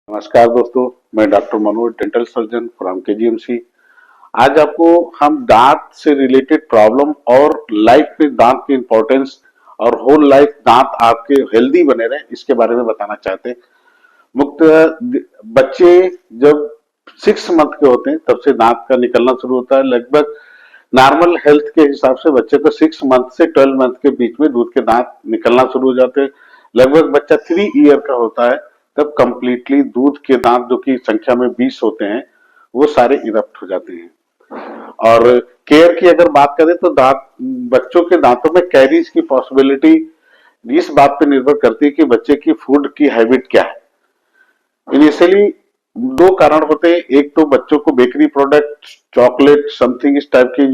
नमस्कार दोस्तों, मैं doctor Manoj, dental surgeon from KGMC. आज आपको हम दांत से रिलेटेड प्रॉब्लम और लाइफ में दांत की इंपॉर्टेंस और होल लाइफ दांत आपके हेल्दी बने रहे इसके बारे में बताना चाहते हैं। मुख्य बच्चे जब 6 मंथ के होते हैं तब से दांत का निकलना शुरू होता है। लगभग नॉर्मल हेल्थ के हिसाब से बच्चे को 6 मंथ से 12 मंथ के बीच में दूध के दांत निकलना शुरू हो जाते हैं। लगभग बच्चा 3 ईयर का होता है तब कंप्लीटली दूध के दांत जो की संख्या में 20 होते हैं वो सारे इरप्ट हो जाते हैं। और केयर की अगर बात करें तो दांत बच्चों के दांतों में कैरीज की पॉसिबिलिटी इस बात पे निर्भर करती है कि बच्चे की फूड की हैबिट क्या है। इनिशियली दो कारण होते हैं, एक तो बच्चों को बेकरी प्रोडक्ट, चॉकलेट, समथिंग इस टाइप की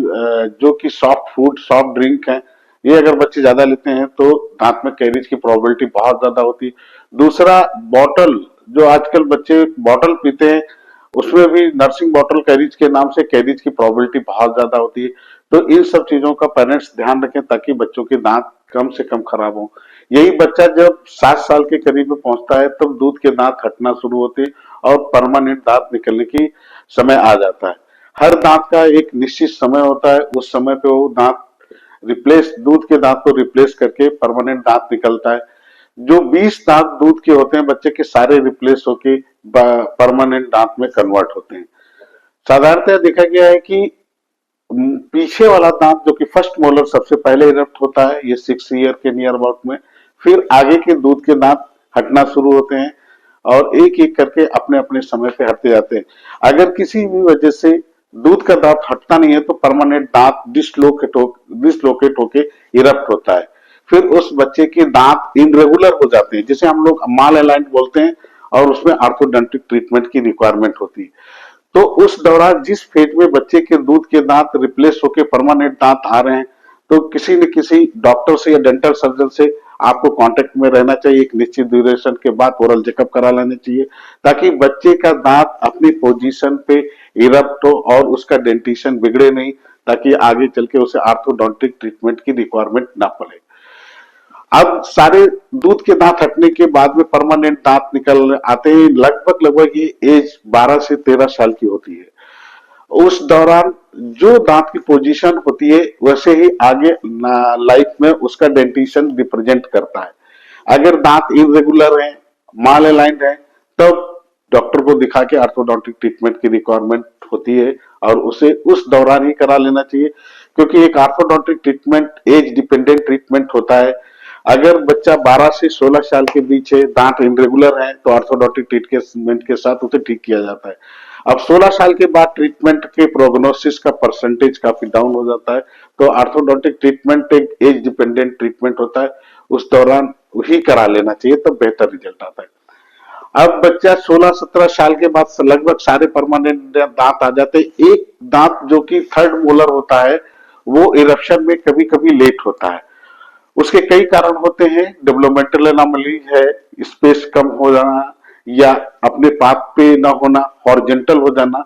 जो कि सॉफ्ट फूड, सॉफ्ट ड्रिंक है, ये अगर बच्चे ज्यादा लेते हैं तो दांत में कैरीज की प्रोबेबिलिटी बहुत ज्यादा होती है। दूसरा, बॉटल, जो आजकल बच्चे बॉटल पीते हैं उसमें भी नर्सिंग बॉटल कैरीज के नाम से कैरीज की प्रोबेबिलिटी बहुत ज्यादा होती है। तो इन सब चीजों का पेरेंट्स ध्यान रखें ताकि बच्चों के दांत कम से कम खराब हो। यही बच्चा जब 7 साल के करीब में पहुंचता है तब दूध के दांत हटना शुरू होते हैं और परमानेंट दांत निकलने की समय आ जाता है। हर दांत का एक निश्चित समय होता है, उस समय पे वो दांत रिप्लेस, दूध के दांत को रिप्लेस करके परमानेंट दांत निकलता है। जो 20 दांत दूध के होते हैं बच्चे के सारे रिप्लेस होके परमानेंट दांत में कन्वर्ट होते हैं। साधारणतः देखा गया है कि पीछे वाला दांत जो कि फर्स्ट मोलर सबसे पहले इरप्ट होता है, ये 6 ईयर के नियर अबाउट में, फिर आगे के दूध के दांत हटना शुरू होते हैं और एक एक करके अपने अपने समय पे हटते जाते हैं। अगर किसी भी वजह से दूध का दांत हटता नहीं है तो परमानेंट दांत डिसलोकेट होके इरप्ट होता है। फिर उस बच्चे के दांत इनरेगुलर हो जाते हैं, जिसे हम लोग माल अलाइंड बोलते हैं, और उसमें ऑर्थोडोंटिक ट्रीटमेंट की रिक्वायरमेंट होती है। तो उस दौरान जिस फेज में बच्चे के दूध के दांत रिप्लेस होके परमानेंट दांत आ रहे हैं तो किसी न किसी डॉक्टर से या डेंटल सर्जन से आपको कांटेक्ट में रहना चाहिए। एक निश्चित ड्यूरेशन के बाद ओरल चेकअप करा लेना चाहिए ताकि बच्चे का दांत अपनी पोजीशन पे इरप्ट हो और उसका डेंटिशन बिगड़े नहीं, ताकि आगे चल के उसे ऑर्थोडोंटिक ट्रीटमेंट की रिक्वायरमेंट ना पड़े। अब सारे दूध के दांत हटने के बाद में परमानेंट दांत निकल आते हैं। लगभग ये एज 12 से 13 साल की होती है। उस दौरान जो दांत की पोजीशन होती है वैसे ही आगे लाइफ में उसका डेंटिशन रिप्रेजेंट करता है। अगर दांत इरेगुलर है, माल अलाइंड है, तब डॉक्टर को दिखा के ऑर्थोडोंटिक ट्रीटमेंट की रिक्वायरमेंट होती है और उसे उस दौरान ही करा लेना चाहिए, क्योंकि एक orthodontic treatment age dependent treatment होता है। अगर बच्चा 12 से 16 साल के बीच है, दांत इरेगुलर है, तो ऑर्थोडोंटिक ट्रीटमेंट के साथ उसे ठीक किया जाता है। अब 16 साल के बाद ट्रीटमेंट के प्रोग्नोसिस का परसेंटेज काफी डाउन हो जाता है, तो ऑर्थोडोंटिक ट्रीटमेंट एक एज डिपेंडेंट ट्रीटमेंट होता है, उस दौरान ही करा लेना चाहिए, तब बेहतर रिजल्ट आता है। अब बच्चा 16-17 साल के बाद लगभग सारे परमानेंट दांत आ जाते हैं। एक दांत जो कि थर्ड मोलर होता है वो इरप्शन में कभी कभी लेट होता है। उसके कई कारण होते हैं, डेवलपमेंटल एनोमली है, स्पेस कम हो जाना या अपने पाथ पे ना होना, हॉरिजॉन्टल हो जाना।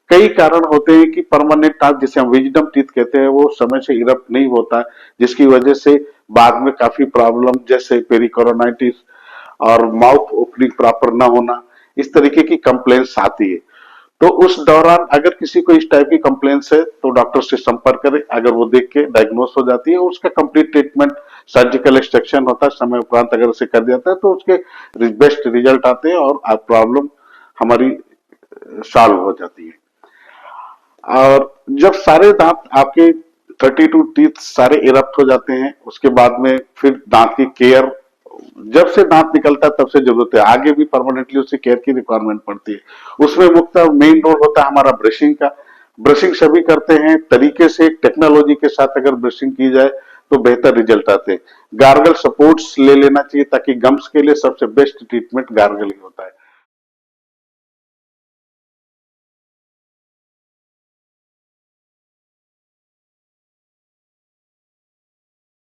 कई कारण होते हैं कि परमानेंट दांत, जिसे हम विजडम टीथ कहते हैं, वो समय से इरप्ट नहीं होता, जिसकी वजह से बाद में काफी प्रॉब्लम जैसे पेरिकोरोनाइटिस और माउथ ओपनिंग प्रॉपर ना होना, इस तरीके की कंप्लेंट्स आती है। तो उस दौरान अगर किसी को इस टाइप की कंप्लेंट्स है तो डॉक्टर से संपर्क करें। अगर वो देख के डायग्नोस हो जाती है, उसका कंप्लीट ट्रीटमेंट सर्जिकल एक्सट्रैक्शन होता है, समय उपरांत अगर उसे कर दिया जाता है तो उसके बेस्ट रिजल्ट आते हैं और प्रॉब्लम हमारी सॉल्व हो जाती है। और जब सारे दांत आपके 32 टीथ सारे इरप्ट हो जाते हैं, उसके बाद में फिर दांत की केयर, जब से दांत निकलता है तब से जरूरत है, आगे भी परमानेंटली उससे केयर की रिक्वायरमेंट पड़ती है। उसमें मुख्य मेन रोल होता है हमारा ब्रशिंग का। ब्रशिंग सभी करते हैं तरीके से, टेक्नोलॉजी के साथ अगर ब्रशिंग की जाए तो बेहतर रिजल्ट आते हैं। गार्गल सपोर्ट्स ले लेना चाहिए ताकि गम्स के लिए सबसे बेस्ट ट्रीटमेंट गार्गल ही होता है।